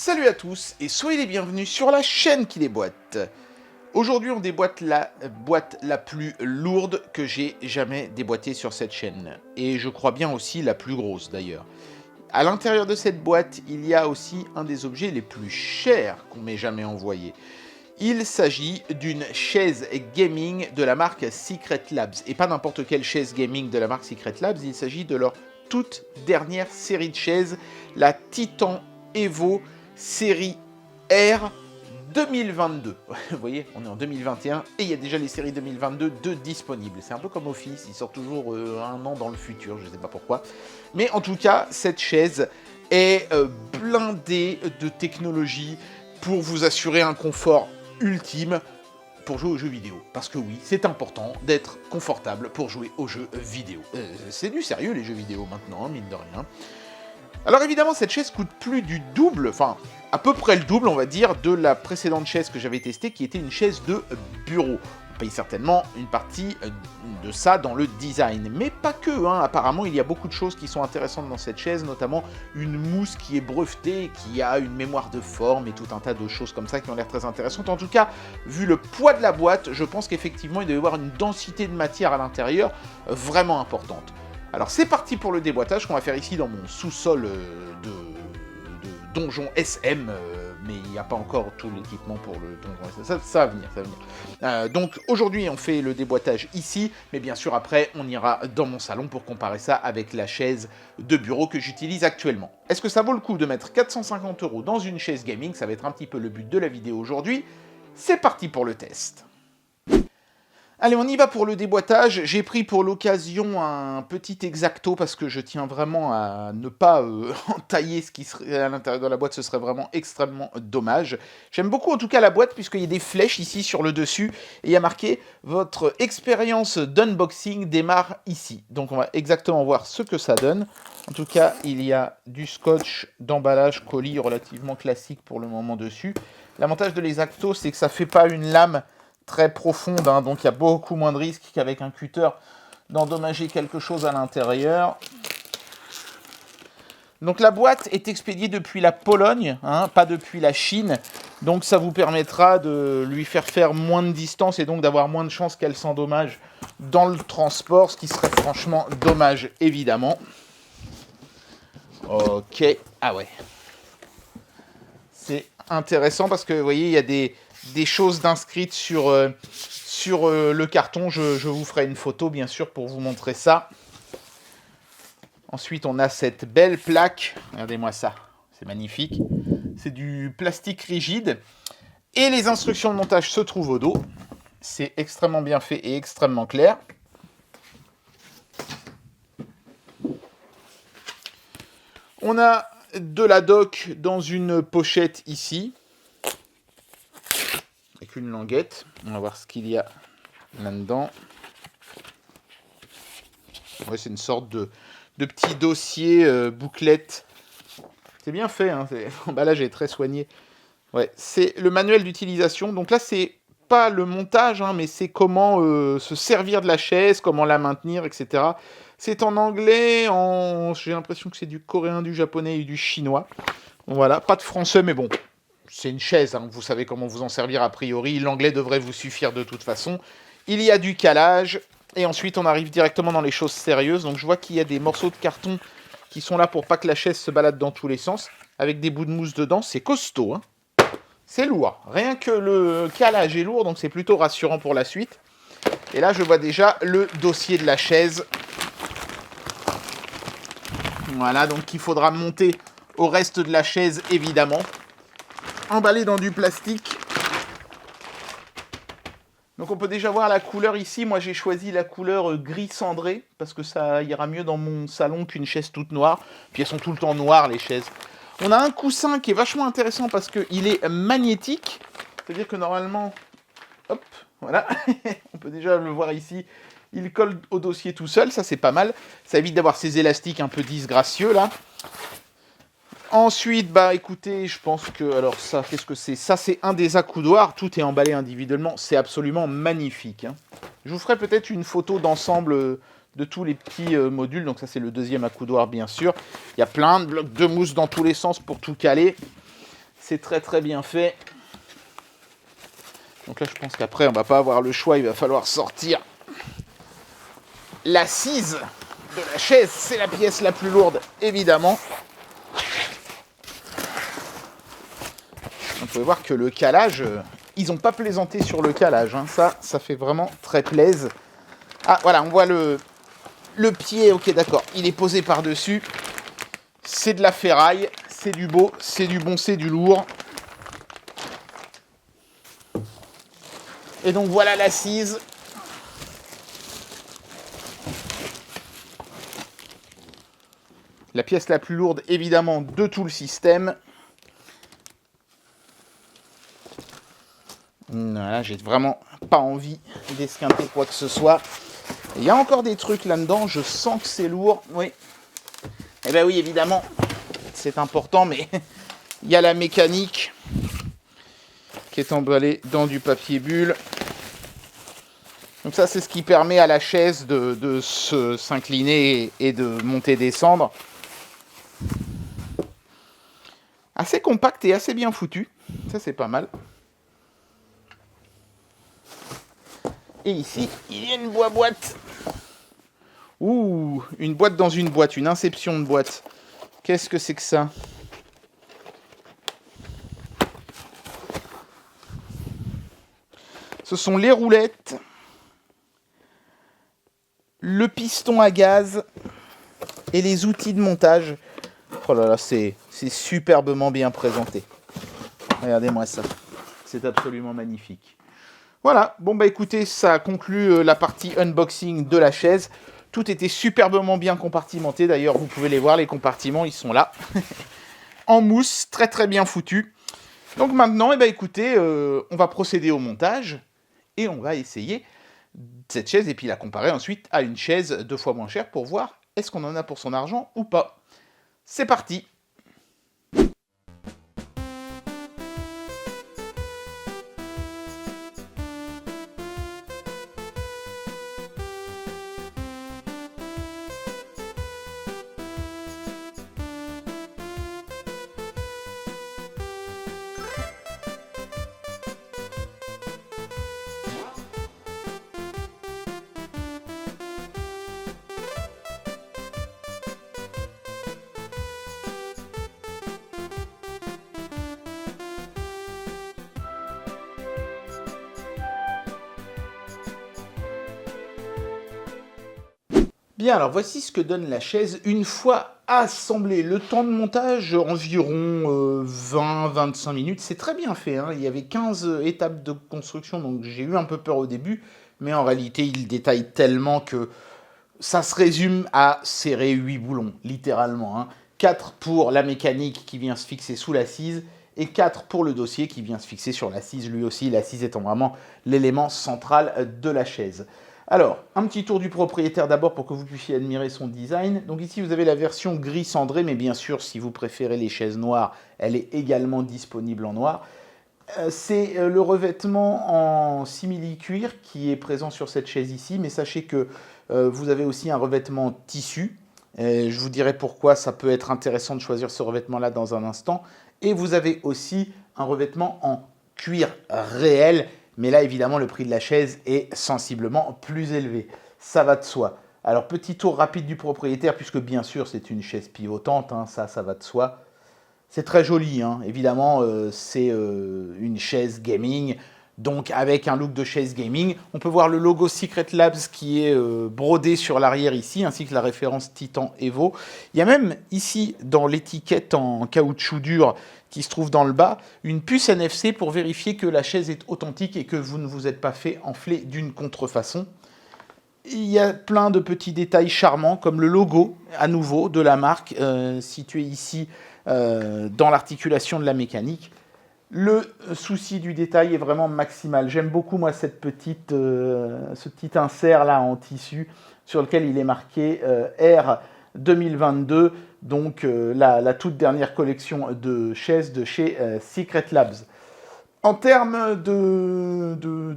Salut à tous et soyez les bienvenus sur la chaîne qui déboîte. Aujourd'hui on déboîte la boîte la plus lourde que j'ai jamais déboîtée sur cette chaîne. Et je crois bien aussi la plus grosse d'ailleurs. À l'intérieur de cette boîte, il y a aussi un des objets les plus chers qu'on m'ait jamais envoyé. Il s'agit d'une chaise gaming de la marque Secret Labs. Et pas n'importe quelle chaise gaming de la marque Secret Labs, il s'agit de leur toute dernière série de chaises, la Titan Evo série R 2022. Vous voyez, on est en 2021 et il y a déjà les séries 2022 de disponibles. C'est un peu comme Office, il sort toujours un an dans le futur, je ne sais pas pourquoi. Mais en tout cas, cette chaise est blindée de technologie pour vous assurer un confort ultime pour jouer aux jeux vidéo. Parce que oui, c'est important d'être confortable pour jouer aux jeux vidéo. C'est du sérieux les jeux vidéo maintenant, hein, mine de rien. Alors évidemment, cette chaise coûte plus du double, enfin à peu près le double, on va dire, de la précédente chaise que j'avais testée, qui était une chaise de bureau. On paye certainement une partie de ça dans le design, mais pas que, hein. Apparemment il y a beaucoup de choses qui sont intéressantes dans cette chaise, notamment une mousse qui est brevetée, qui a une mémoire de forme et tout un tas de choses comme ça qui ont l'air très intéressantes. En tout cas, vu le poids de la boîte, je pense qu'effectivement il doit y avoir une densité de matière à l'intérieur vraiment importante. Alors c'est parti pour le déboîtage qu'on va faire ici dans mon sous-sol de donjon SM, mais il n'y a pas encore tout l'équipement pour le donjon SM, ça va venir, ça va venir. Donc aujourd'hui on fait le déboîtage ici, mais bien sûr après on ira dans mon salon pour comparer ça avec la chaise de bureau que j'utilise actuellement. Est-ce que ça vaut le coup de mettre 450 € dans une chaise gaming? Ça va être un petit peu le but de la vidéo aujourd'hui. C'est parti pour le test. Allez, on y va pour le déboîtage. J'ai pris pour l'occasion un petit X-Acto parce que je tiens vraiment à ne pas entailler ce qui serait à l'intérieur de la boîte. Ce serait vraiment extrêmement dommage. J'aime beaucoup en tout cas la boîte puisqu'il y a des flèches ici sur le dessus. Et il y a marqué « Votre expérience d'unboxing démarre ici ». Donc on va exactement voir ce que ça donne. En tout cas, il y a du scotch d'emballage colis relativement classique pour le moment dessus. L'avantage de l'X-Acto, c'est que ça ne fait pas une lame très profonde, hein, donc il y a beaucoup moins de risques qu'avec un cutter d'endommager quelque chose à l'intérieur. Donc la boîte est expédiée depuis la Pologne, hein, pas depuis la Chine, donc ça vous permettra de lui faire moins de distance et donc d'avoir moins de chances qu'elle s'endommage dans le transport, ce qui serait franchement dommage évidemment. Ok, ah ouais. C'est intéressant parce que vous voyez, il y a des choses d'inscrites sur le carton. Je vous ferai une photo, bien sûr, pour vous montrer ça. Ensuite, on a cette belle plaque. Regardez-moi ça, c'est magnifique. C'est du plastique rigide. Et les instructions de montage se trouvent au dos. C'est extrêmement bien fait et extrêmement clair. On a de la dock dans une pochette ici. Avec une languette. On va voir ce qu'il y a là-dedans. Ouais, c'est une sorte de petit dossier bouclette. C'est bien fait, hein, l'emballage est très soigné. Ouais, c'est le manuel d'utilisation. Donc là, c'est pas le montage, hein, mais c'est comment se servir de la chaise, comment la maintenir, etc. C'est en anglais, j'ai l'impression que c'est du coréen, du japonais et du chinois. Voilà, pas de français, mais bon. C'est une chaise, hein, vous savez comment vous en servir a priori. L'anglais devrait vous suffire de toute façon. Il y a du calage. Et ensuite, on arrive directement dans les choses sérieuses. Donc, je vois qu'il y a des morceaux de carton qui sont là pour pas que la chaise se balade dans tous les sens. Avec des bouts de mousse dedans. C'est costaud, hein. C'est lourd. Rien que le calage est lourd, donc c'est plutôt rassurant pour la suite. Et là, je vois déjà le dossier de la chaise. Voilà, donc il faudra monter au reste de la chaise, évidemment. Emballé dans du plastique. Donc on peut déjà voir la couleur ici. Moi j'ai choisi la couleur gris cendré parce que ça ira mieux dans mon salon qu'une chaise toute noire. Puis elles sont tout le temps noires les chaises. On a un coussin qui est vachement intéressant parce qu'il est magnétique. C'est-à-dire que normalement, hop, voilà, on peut déjà le voir ici. Il colle au dossier tout seul, ça c'est pas mal. Ça évite d'avoir ces élastiques un peu disgracieux là. Ensuite, bah écoutez, je pense que... Alors ça, qu'est-ce que c'est? Ça, c'est un des accoudoirs. Tout est emballé individuellement. C'est absolument magnifique, hein. Je vous ferai peut-être une photo d'ensemble de tous les petits modules. Donc ça, c'est le deuxième accoudoir, bien sûr. Il y a plein de blocs de mousse dans tous les sens pour tout caler. C'est très très bien fait. Donc là, je pense qu'après, on va pas avoir le choix. Il va falloir sortir l'assise de la chaise. C'est la pièce la plus lourde, évidemment. Vous pouvez voir que le calage, ils n'ont pas plaisanté sur le calage. Hein. Ça fait vraiment très plaisir. Ah, voilà, on voit le pied. Ok, d'accord. Il est posé par-dessus. C'est de la ferraille. C'est du beau. C'est du bon. C'est du lourd. Et donc, voilà l'assise. La pièce la plus lourde, évidemment, de tout le système. Voilà, j'ai vraiment pas envie d'esquinter quoi que ce soit. Il y a encore des trucs là-dedans, je sens que c'est lourd. Oui. Eh bien oui, évidemment, c'est important, mais il y a la mécanique qui est emballée dans du papier bulle. Donc ça, c'est ce qui permet à la chaise de s'incliner et de monter et descendre. Assez compact et assez bien foutu. Ça, c'est pas mal. Et ici, il y a une boîte. Ouh, une boîte dans une boîte, une inception de boîte. Qu'est-ce que c'est que ça? Ce sont les roulettes, le piston à gaz et les outils de montage. Oh là là, c'est superbement bien présenté. Regardez-moi ça. C'est absolument magnifique. Voilà, bon bah écoutez, ça conclut la partie unboxing de la chaise. Tout était superbement bien compartimenté. D'ailleurs, vous pouvez les voir, les compartiments, ils sont là. En mousse, très très bien foutu. Donc maintenant, eh ben, écoutez, on va procéder au montage. Et on va essayer cette chaise et puis la comparer ensuite à une chaise 2 fois moins chère pour voir est-ce qu'on en a pour son argent ou pas. C'est parti! Bien, alors voici ce que donne la chaise une fois assemblée. Le temps de montage, environ 20-25 minutes. C'est très bien fait, hein. Il y avait 15 étapes de construction, donc j'ai eu un peu peur au début. Mais en réalité, il détaille tellement que ça se résume à serrer 8 boulons, littéralement. Hein. 4 pour la mécanique qui vient se fixer sous l'assise et 4 pour le dossier qui vient se fixer sur l'assise, lui aussi, l'assise étant vraiment l'élément central de la chaise. Alors, un petit tour du propriétaire d'abord pour que vous puissiez admirer son design. Donc ici, vous avez la version gris cendré, mais bien sûr, si vous préférez les chaises noires, elle est également disponible en noir. C'est le revêtement en simili-cuir qui est présent sur cette chaise ici, mais sachez que vous avez aussi un revêtement tissu. Je vous dirai pourquoi ça peut être intéressant de choisir ce revêtement-là dans un instant. Et vous avez aussi un revêtement en cuir réel, mais là, évidemment, le prix de la chaise est sensiblement plus élevé. Ça va de soi. Alors, petit tour rapide du propriétaire, puisque bien sûr, c'est une chaise pivotante, hein, ça va de soi. C'est très joli, hein. Évidemment, c'est une chaise gaming, donc avec un look de chaise gaming. On peut voir le logo Secret Labs qui est brodé sur l'arrière ici, ainsi que la référence Titan Evo. Il y a même ici, dans l'étiquette en caoutchouc dur qui se trouve dans le bas, une puce NFC pour vérifier que la chaise est authentique et que vous ne vous êtes pas fait enfler d'une contrefaçon. Il y a plein de petits détails charmants, comme le logo, à nouveau, de la marque, situé ici dans l'articulation de la mécanique. Le souci du détail est vraiment maximal. J'aime beaucoup, moi, ce petit insert là en tissu sur lequel il est marqué R 2022, donc la toute dernière collection de chaises de chez Secret Labs. En termes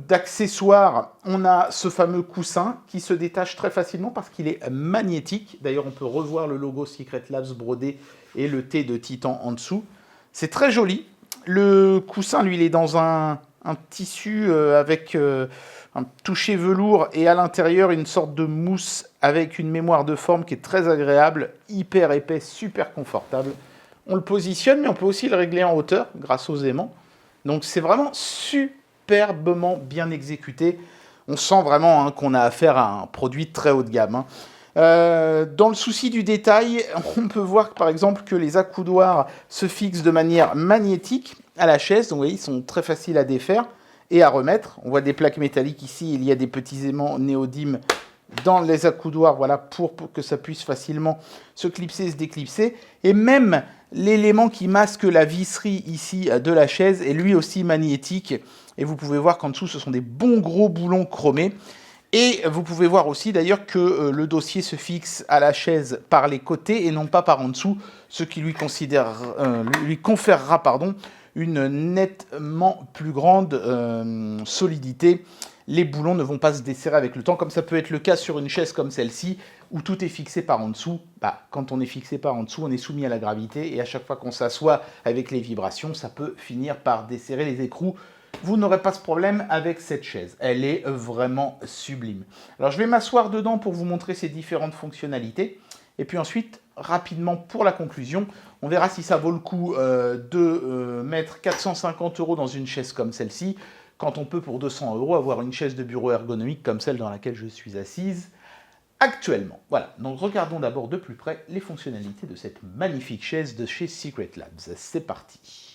d'accessoires, on a ce fameux coussin qui se détache très facilement parce qu'il est magnétique. D'ailleurs, on peut revoir le logo Secret Labs brodé et le T de Titan en dessous. C'est très joli. Le coussin, lui, il est dans un tissu avec un toucher velours et à l'intérieur une sorte de mousse avec une mémoire de forme qui est très agréable, hyper épais, super confortable. On le positionne, mais on peut aussi le régler en hauteur grâce aux aimants. Donc c'est vraiment superbement bien exécuté. On sent vraiment qu'on a affaire à un produit très haut de gamme. Dans le souci du détail, on peut voir par exemple que les accoudoirs se fixent de manière magnétique à la chaise. Donc vous voyez, ils sont très faciles à défaire et à remettre. On voit des plaques métalliques ici. Il y a des petits aimants néodymes dans les accoudoirs, voilà, pour que ça puisse facilement se clipser et se déclipser. Et même l'élément qui masque la visserie ici de la chaise est lui aussi magnétique. Et vous pouvez voir qu'en dessous, ce sont des bons gros boulons chromés. Et vous pouvez voir aussi d'ailleurs que le dossier se fixe à la chaise par les côtés et non pas par en dessous, ce qui lui conférera une nettement plus grande solidité. Les boulons ne vont pas se desserrer avec le temps, comme ça peut être le cas sur une chaise comme celle-ci, où tout est fixé par en dessous. Quand on est fixé par en dessous, on est soumis à la gravité, et à chaque fois qu'on s'assoit avec les vibrations, ça peut finir par desserrer les écrous. Vous n'aurez pas ce problème avec cette chaise. Elle est vraiment sublime. Alors je vais m'asseoir dedans pour vous montrer ses différentes fonctionnalités. Et puis ensuite, rapidement pour la conclusion, on verra si ça vaut le coup de mettre 450 € dans une chaise comme celle-ci, quand on peut pour 200 € avoir une chaise de bureau ergonomique comme celle dans laquelle je suis assise actuellement. Voilà, donc regardons d'abord de plus près les fonctionnalités de cette magnifique chaise de chez Secret Labs. C'est parti.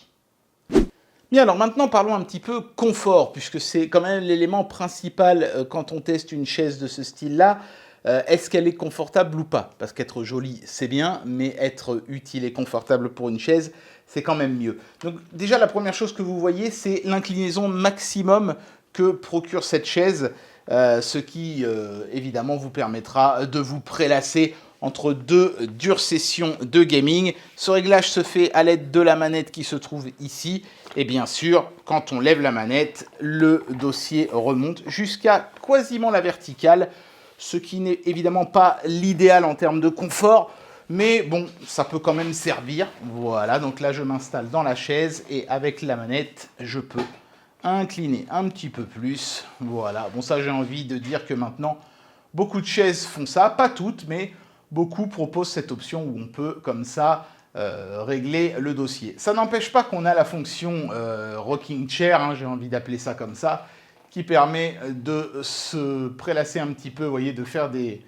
Bien, alors maintenant parlons un petit peu confort, puisque c'est quand même l'élément principal quand on teste une chaise de ce style-là. Est-ce qu'elle est confortable ou pas? Parce qu'être jolie, c'est bien, mais être utile et confortable pour une chaise, c'est quand même mieux. Donc déjà, la première chose que vous voyez, c'est l'inclinaison maximum que procure cette chaise, ce qui, évidemment, vous permettra de vous prélasser entre deux dures sessions de gaming. Ce réglage se fait à l'aide de la manette qui se trouve ici. Et bien sûr, quand on lève la manette, le dossier remonte jusqu'à quasiment la verticale, ce qui n'est évidemment pas l'idéal en termes de confort, mais bon, ça peut quand même servir. Voilà, donc là je m'installe dans la chaise et avec la manette, je peux incliner un petit peu plus. Voilà, bon ça j'ai envie de dire que maintenant, beaucoup de chaises font ça, pas toutes, mais beaucoup proposent cette option où on peut comme ça régler le dossier. Ça n'empêche pas qu'on a la fonction rocking chair, j'ai envie d'appeler ça comme ça, qui permet de se prélasser un petit peu, vous voyez, de faire des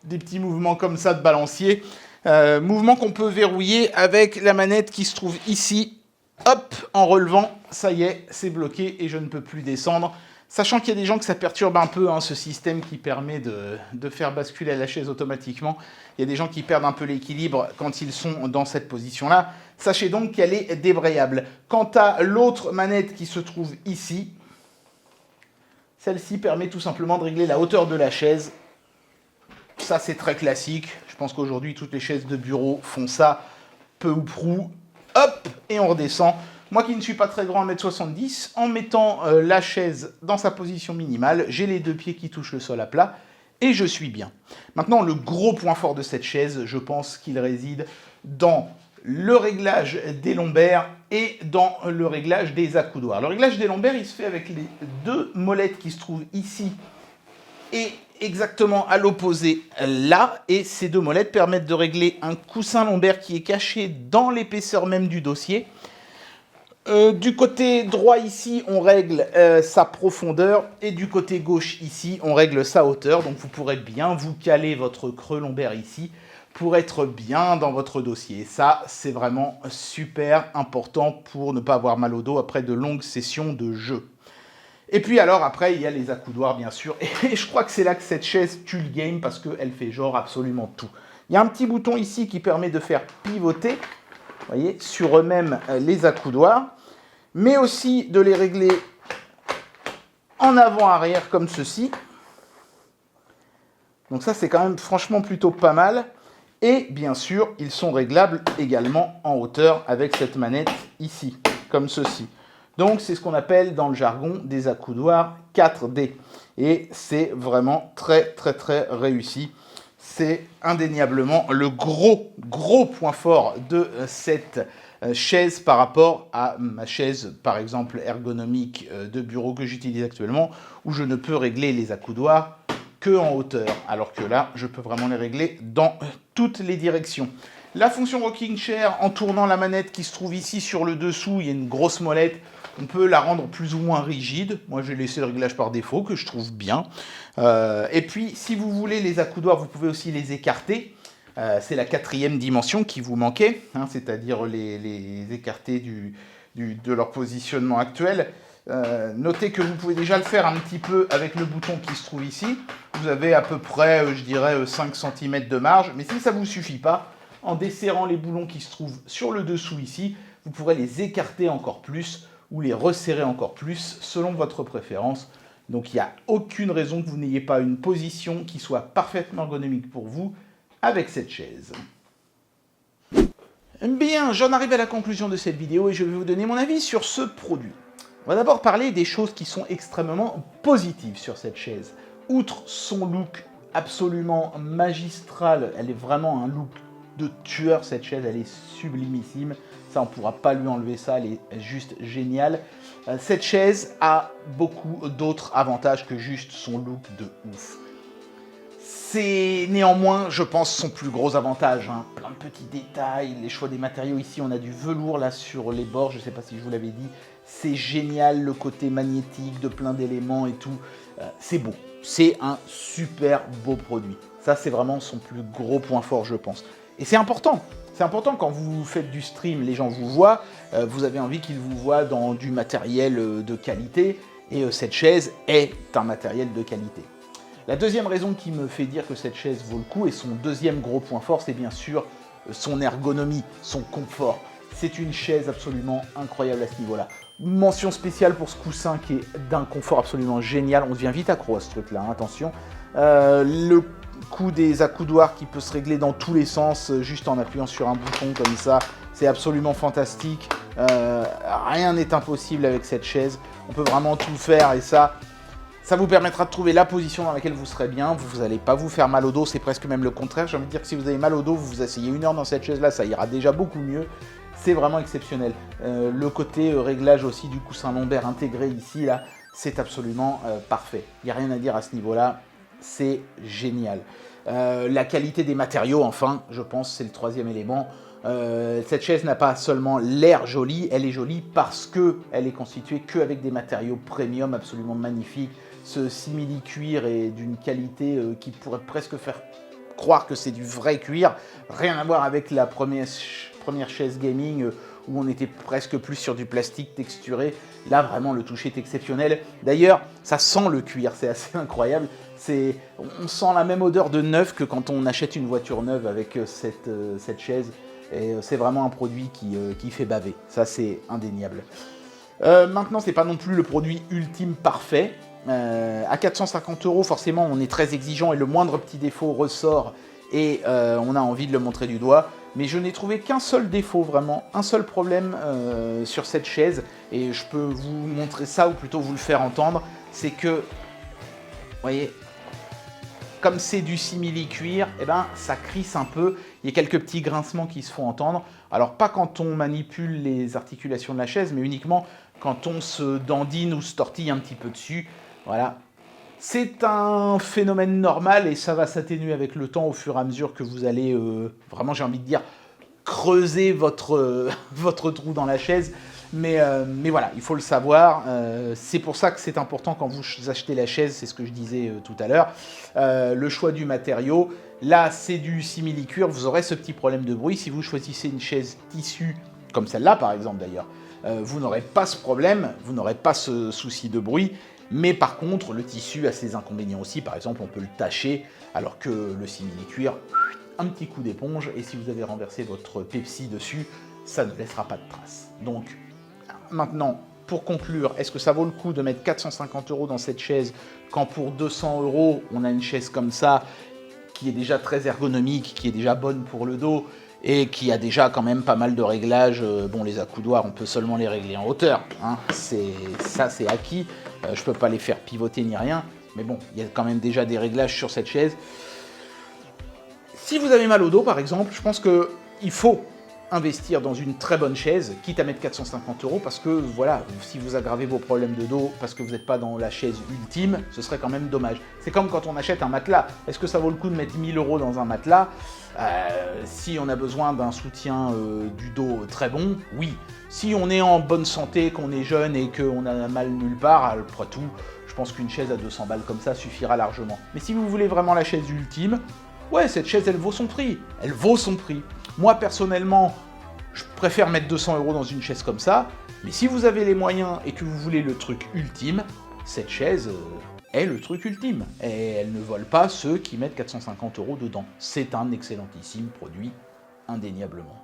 petits mouvements comme ça de balancier. Mouvement qu'on peut verrouiller avec la manette qui se trouve ici. Hop, en relevant, ça y est, c'est bloqué et je ne peux plus descendre. Sachant qu'il y a des gens que ça perturbe un peu, ce système qui permet de faire basculer la chaise automatiquement. Il y a des gens qui perdent un peu l'équilibre quand ils sont dans cette position-là. Sachez donc qu'elle est débrayable. Quant à l'autre manette qui se trouve ici, celle-ci permet tout simplement de régler la hauteur de la chaise. Ça, c'est très classique. Je pense qu'aujourd'hui, toutes les chaises de bureau font ça, peu ou prou. Hop, et on redescend. Moi qui ne suis pas très grand, 1m70, en mettant la chaise dans sa position minimale, j'ai les deux pieds qui touchent le sol à plat et je suis bien. Maintenant, le gros point fort de cette chaise, je pense qu'il réside dans le réglage des lombaires et dans le réglage des accoudoirs. Le réglage des lombaires, il se fait avec les deux molettes qui se trouvent ici et exactement à l'opposé là. Et ces deux molettes permettent de régler un coussin lombaire qui est caché dans l'épaisseur même du dossier. Du côté droit ici, on règle sa profondeur et du côté gauche ici, on règle sa hauteur. Donc vous pourrez bien vous caler votre creux lombaire ici pour être bien dans votre dossier. Et ça, c'est vraiment super important pour ne pas avoir mal au dos après de longues sessions de jeu. Et puis alors après, il y a les accoudoirs bien sûr. Et je crois que c'est là que cette chaise tue le game parce qu'elle fait genre absolument tout. Il y a un petit bouton ici qui permet de faire pivoter, vous voyez, sur eux-mêmes les accoudoirs, mais aussi de les régler en avant-arrière comme ceci. Donc ça, c'est quand même franchement plutôt pas mal. Et bien sûr, ils sont réglables également en hauteur avec cette manette ici, comme ceci. Donc c'est ce qu'on appelle dans le jargon des accoudoirs 4D. Et c'est vraiment très très très réussi. C'est indéniablement le gros point fort de cette chaise par rapport à ma chaise, par exemple, ergonomique de bureau que j'utilise actuellement, où je ne peux régler les accoudoirs que en hauteur, alors que là, je peux vraiment les régler dans toutes les directions. La fonction rocking chair, en tournant la manette qui se trouve ici sur le dessous, il y a une grosse molette, on peut la rendre plus ou moins rigide. Moi, j'ai laissé le réglage par défaut, que je trouve bien. Et puis, si vous voulez les accoudoirs, vous pouvez aussi les écarter. C'est la 4e dimension qui vous manquait, hein, c'est-à-dire les écarter de leur positionnement actuel. Notez que vous pouvez déjà le faire un petit peu avec le bouton qui se trouve ici. Vous avez à peu près, je dirais, 5 cm de marge. Mais si ça ne vous suffit pas, en desserrant les boulons qui se trouvent sur le dessous ici, vous pourrez les écarter encore plus ou les resserrer encore plus selon votre préférence. Donc il n'y a aucune raison que vous n'ayez pas une position qui soit parfaitement ergonomique pour vous avec cette chaise. Bien, j'en arrive à la conclusion de cette vidéo et je vais vous donner mon avis sur ce produit. On va d'abord parler des choses qui sont extrêmement positives sur cette chaise. Outre son look absolument magistral, elle est vraiment un look de tueur, cette chaise, elle est sublimissime. Ça, on ne pourra pas lui enlever ça, elle est juste géniale. Cette chaise a beaucoup d'autres avantages que juste son look de ouf. C'est néanmoins, je pense, son plus gros avantage. Hein. Plein de petits détails, les choix des matériaux. Ici, on a du velours là sur les bords, je ne sais pas si je vous l'avais dit. C'est génial, le côté magnétique de plein d'éléments et tout. C'est beau. C'est un super beau produit. Ça, c'est vraiment son plus gros point fort, je pense. Et c'est important. C'est important quand vous faites du stream, les gens vous voient. Vous avez envie qu'ils vous voient dans du matériel de qualité. Et cette chaise est un matériel de qualité. La deuxième raison qui me fait dire que cette chaise vaut le coup, et son deuxième gros point fort, c'est bien sûr son ergonomie, son confort. C'est une chaise absolument incroyable à ce niveau-là. Mention spéciale pour ce coussin qui est d'un confort absolument génial. On devient vite accro à ce truc-là, hein, attention. Le coup des accoudoirs qui peut se régler dans tous les sens, juste en appuyant sur un bouton comme ça, c'est absolument fantastique. Rien n'est impossible avec cette chaise. On peut vraiment tout faire et ça vous permettra de trouver la position dans laquelle vous serez bien. Vous n'allez pas vous faire mal au dos, c'est presque même le contraire. J'ai envie de dire que si vous avez mal au dos, vous vous asseyez 1 heure dans cette chaise-là, ça ira déjà beaucoup mieux. C'est vraiment exceptionnel. Le côté réglage aussi du coussin lombaire intégré ici, là, c'est absolument parfait. Il n'y a rien à dire à ce niveau-là, c'est génial. La qualité des matériaux, enfin, je pense, c'est le troisième élément. Cette chaise n'a pas seulement l'air jolie, elle est jolie parce qu'elle est constituée qu'avec des matériaux premium absolument magnifiques. Ce simili-cuir est d'une qualité qui pourrait presque faire croire que c'est du vrai cuir. Rien à voir avec la première chaise gaming où on était presque plus sur du plastique texturé. Là, vraiment, le toucher est exceptionnel. D'ailleurs, ça sent le cuir, c'est assez incroyable. On sent la même odeur de neuf que quand on achète une voiture neuve avec cette chaise. Et c'est vraiment un produit qui fait baver. Ça, c'est indéniable. Maintenant, ce n'est pas non plus le produit ultime parfait. À 450 €, forcément, on est très exigeant et le moindre petit défaut ressort et on a envie de le montrer du doigt. Mais je n'ai trouvé qu'un seul défaut, vraiment, un seul problème sur cette chaise. Et je peux vous montrer ça, ou plutôt vous le faire entendre. C'est que, vous voyez, comme c'est du simili-cuir, eh ben, ça crisse un peu. Il y a quelques petits grincements qui se font entendre. Alors, pas quand on manipule les articulations de la chaise, mais uniquement quand on se dandine ou se tortille un petit peu dessus. Voilà. C'est un phénomène normal et ça va s'atténuer avec le temps au fur et à mesure que vous allez, vraiment, j'ai envie de dire, creuser votre trou dans la chaise. Mais voilà, il faut le savoir. C'est pour ça que c'est important quand vous achetez la chaise, c'est ce que je disais tout à l'heure. Le choix du matériau. Là, c'est du simili-cuir, vous aurez ce petit problème de bruit. Si vous choisissez une chaise tissu, comme celle-là par exemple d'ailleurs, vous n'aurez pas ce problème, vous n'aurez pas ce souci de bruit. Mais par contre, le tissu a ses inconvénients aussi. Par exemple, on peut le tacher, alors que le simili-cuir, un petit coup d'éponge. Et si vous avez renversé votre Pepsi dessus, ça ne laissera pas de traces. Donc, maintenant, pour conclure, est-ce que ça vaut le coup de mettre 450 € dans cette chaise quand pour 200 €, on a une chaise comme ça, qui est déjà très ergonomique, qui est déjà bonne pour le dos, et qui a déjà quand même pas mal de réglages. Bon, les accoudoirs, on peut seulement les régler en hauteur, hein. Ça, c'est acquis. Je ne peux pas les faire pivoter ni rien, mais bon, il y a quand même déjà des réglages sur cette chaise. Si vous avez mal au dos, par exemple, je pense qu'il faut investir dans une très bonne chaise, quitte à mettre 450 € parce que voilà, si vous aggravez vos problèmes de dos parce que vous n'êtes pas dans la chaise ultime, ce serait quand même dommage. C'est comme quand on achète un matelas. Est-ce que ça vaut le coup de mettre 1000 € dans un matelas? Si on a besoin d'un soutien du dos très bon, oui. Si on est en bonne santé, qu'on est jeune et qu'on a mal nulle part, après tout, je pense qu'une chaise à 200 balles comme ça suffira largement. Mais si vous voulez vraiment la chaise ultime, ouais, cette chaise, elle vaut son prix. Elle vaut son prix. Moi, personnellement, je préfère mettre 200 € dans une chaise comme ça, mais si vous avez les moyens et que vous voulez le truc ultime, cette chaise est le truc ultime. Et elle ne vole pas ceux qui mettent 450 € dedans. C'est un excellentissime produit, indéniablement.